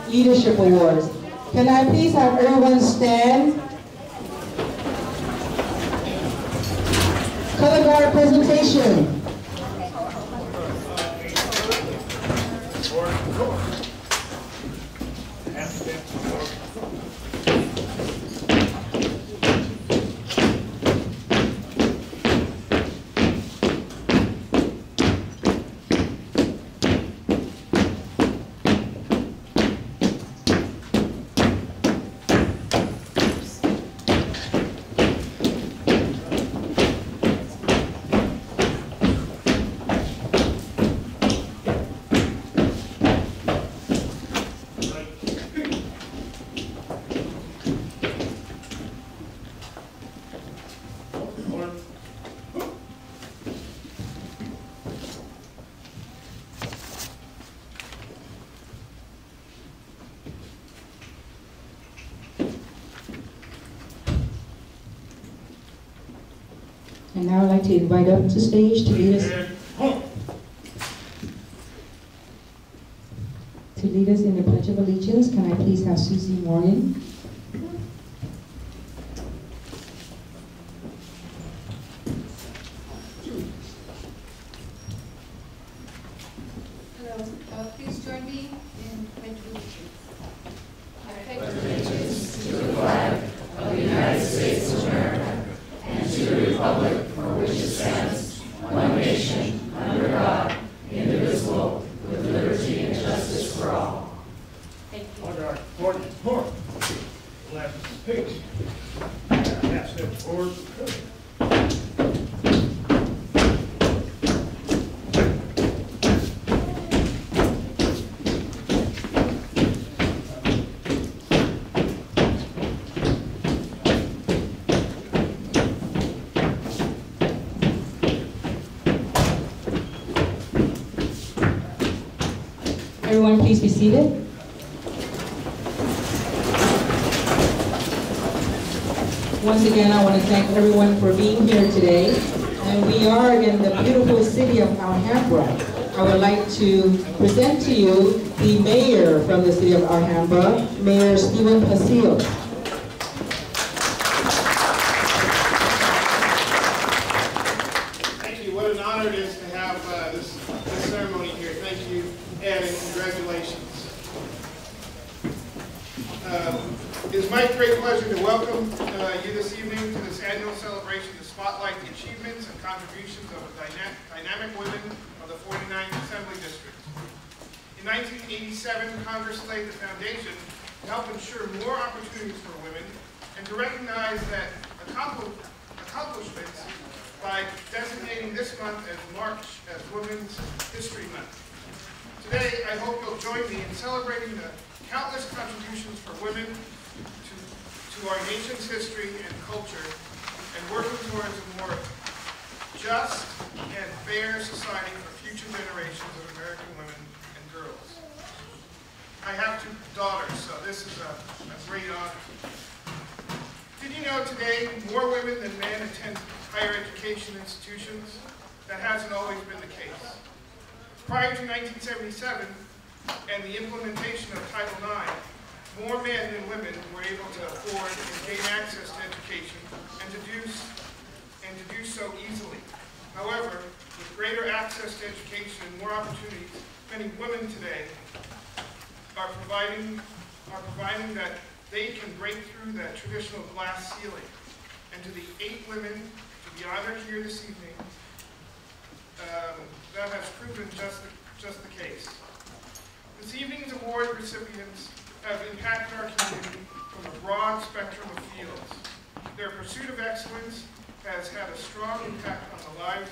Leadership Awards. Can I please have everyone stand? Color guard presentation. And now I'd like to invite up to stage to lead us in the Pledge of Allegiance. Can I please have Susie Morgan? Hello. Please join me in Pledge of Allegiance. I pledge allegiance to the flag of the United States of America and to the republic for which it stands, one nation, under God, indivisible, with liberty and justice for all. Thank you. Order, order, order. Left page. Half step forward. Everyone, please be seated. Once again, I want to thank everyone for being here today. And we are in the beautiful city of Alhambra. I would like to present to you the mayor from the city of Alhambra, Mayor Stephen Pasillo. Thank you. What an honor it is to have this ceremony here. Thank you, Ed, and congratulations. It is my great pleasure to welcome you this evening to this annual celebration to spotlight the achievements and contributions of dynamic women of the 49th Assembly District. In 1987, Congress laid the foundation to help ensure more opportunities for women and to recognize that accomplishments by designating this month as March as Women's History Month. Today, I hope you'll join me in celebrating the countless contributions for women to our nation's history and culture and working towards a more just and fair society for future generations of American women and girls. I have two daughters, so this is a great honor. Did you know today more women than men attend higher education institutions? That hasn't always been the case. Prior to 1977 and the implementation of Title IX, more men than women were able to afford and gain access to education and to do so easily. However, with greater access to education and more opportunities, many women today are providing that they can break through that traditional glass ceiling. And to the 8 women to be honored here this evening, that has proven just the case. This evening's award recipients have impacted our community from a broad spectrum of fields. Their pursuit of excellence has had a strong impact on the lives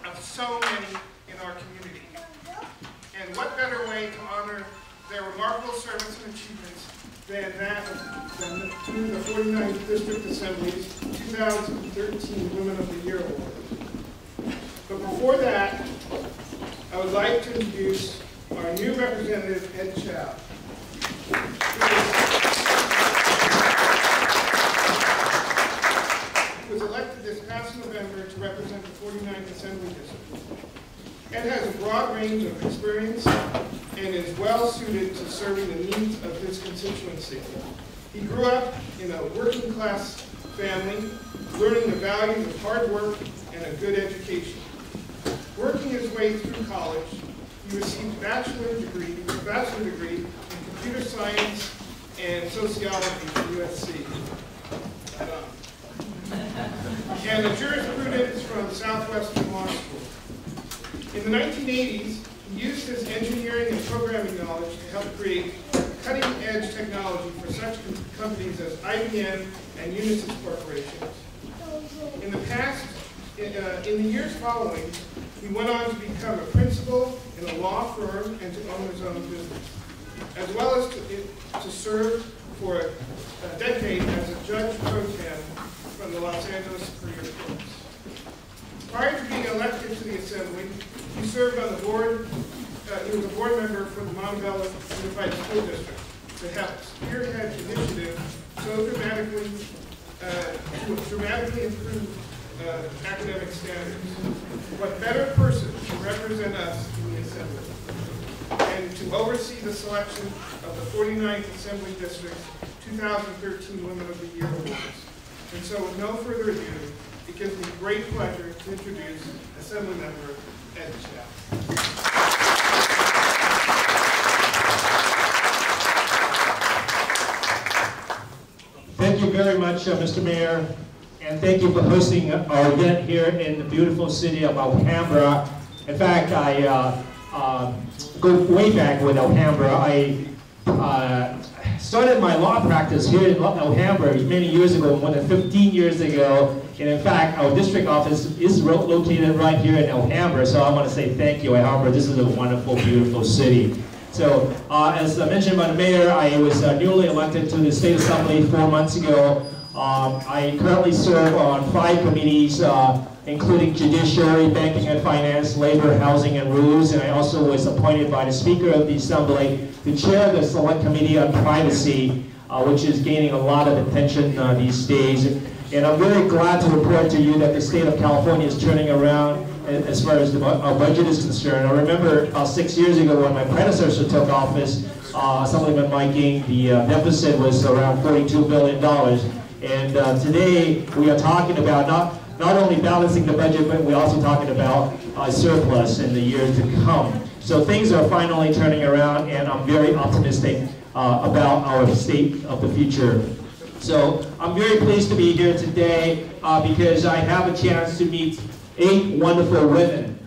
of so many in our community. And what better way to honor their remarkable service and achievements than through the 49th District Assembly's 2013 Women of the Year Award. But before that, I would like to introduce our new representative, Ed Chau. He was elected this past November to represent the 49th Assembly District. Ed has a broad range of experience and is well suited to serving the needs of his constituency. He grew up in a working class family, learning the values of hard work and a good education. Working his way through college, he received a bachelor degree in computer science and sociology from USC. And a jurisprudence from Southwestern Law School. In the 1980s, he used his engineering and programming knowledge to help create cutting-edge technology for such companies as IBM and Unisys corporations. In the years following, he went on to become a principal in a law firm and to own his own business, as well as to serve for a decade as a judge pro tem from the Los Angeles Superior Courts. Prior to being elected to the Assembly, he served on the board. He was a board member for the Montebello Unified School District that helped spearhead initiatives so dramatically improve academic standards. What better person to represent us in the Assembly and to oversee the selection of the 49th Assembly District's 2013 Women of the Year Awards. And so with no further ado, it gives me great pleasure to introduce Assemblymember Ed Chau. Thank you very much, Mr. Mayor, and thank you for hosting our event here in the beautiful city of Alhambra. In fact, I go way back with Alhambra. I started my law practice here in Alhambra many years ago, more than 15 years ago. And in fact, our district office is located right here in Alhambra. So I want to say thank you, Alhambra. This is a wonderful, beautiful city. So as mentioned by the mayor, I was newly elected to the State Assembly 4 months ago. I currently serve on 5 committees, including Judiciary, Banking and Finance, Labor, Housing and Rules, and I also was appointed by the Speaker of the Assembly to chair the Select Committee on Privacy, which is gaining a lot of attention these days. And I'm very glad to report to you that the state of California is turning around as far as our budget is concerned. I remember 6 years ago when my predecessor took office, Assemblymember Mike Ging, the deficit was around $42 billion. And today we are talking about not only balancing the budget, but we're also talking about surplus in the years to come. So things are finally turning around, and I'm very optimistic about our state of the future. So I'm very pleased to be here today because I have a chance to meet 8 wonderful women.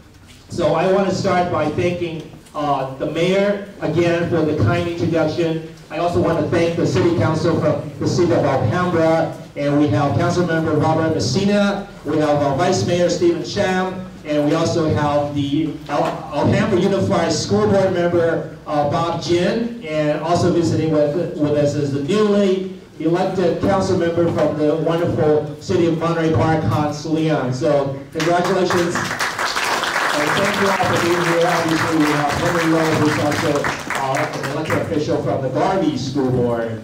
So I want to start by thanking the mayor again for the kind introduction. I also want to thank the city council from the city of Alhambra, and we have council member Robert Messina, we have our vice mayor Stephen Sham, and we also have the Alhambra Unified School Board member Bob Jin, and also visiting with us is the newly elected council member from the wonderful city of Monterey Park, Hans Leon. So congratulations, and thank you all for being here. Obviously, we have Henry Lowe, who's also an elected official from the Garvey School Board.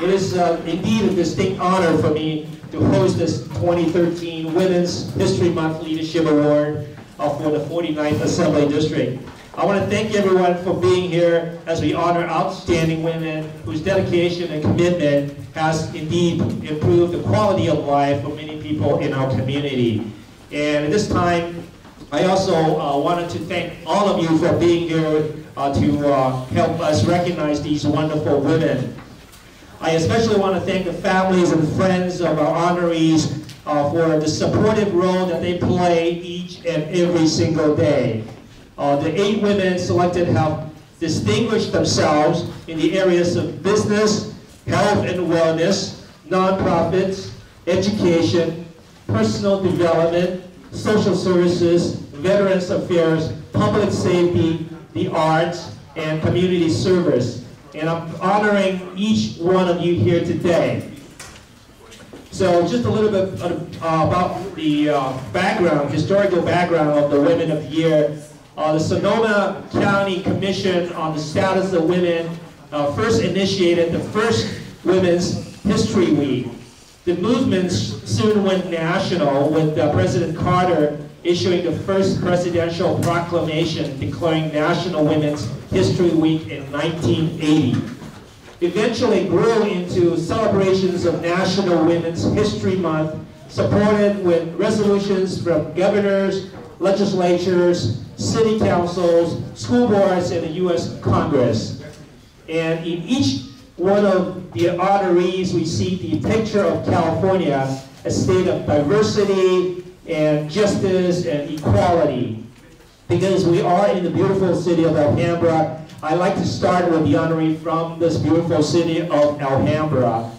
It is indeed a distinct honor for me to host this 2013 Women's History Month Leadership Award for the 49th Assembly District. I want to thank everyone for being here as we honor outstanding women whose dedication and commitment has indeed improved the quality of life for many people in our community. And at this time, I also wanted to thank all of you for being here to help us recognize these wonderful women. I especially want to thank the families and friends of our honorees for the supportive role that they play each and every single day. The 8 women selected have distinguished themselves in the areas of business, health and wellness, nonprofits, education, personal development, social services, veterans affairs, public safety, the arts, and community service. And I'm honoring each one of you here today. So just a little bit about the historical background of the Women of the Year. The Sonoma County Commission on the Status of Women first initiated the first Women's History Week. The movement soon went national with President Carter issuing the first presidential proclamation declaring National Women's History Week in 1980. Eventually grew into celebrations of National Women's History Month, supported with resolutions from governors, legislatures, city councils, school boards, and the U.S. Congress. And in each one of the honorees, we see the picture of California, a state of diversity and justice and equality. Because we are in the beautiful city of Alhambra, I'd like to start with the honoree from this beautiful city of Alhambra.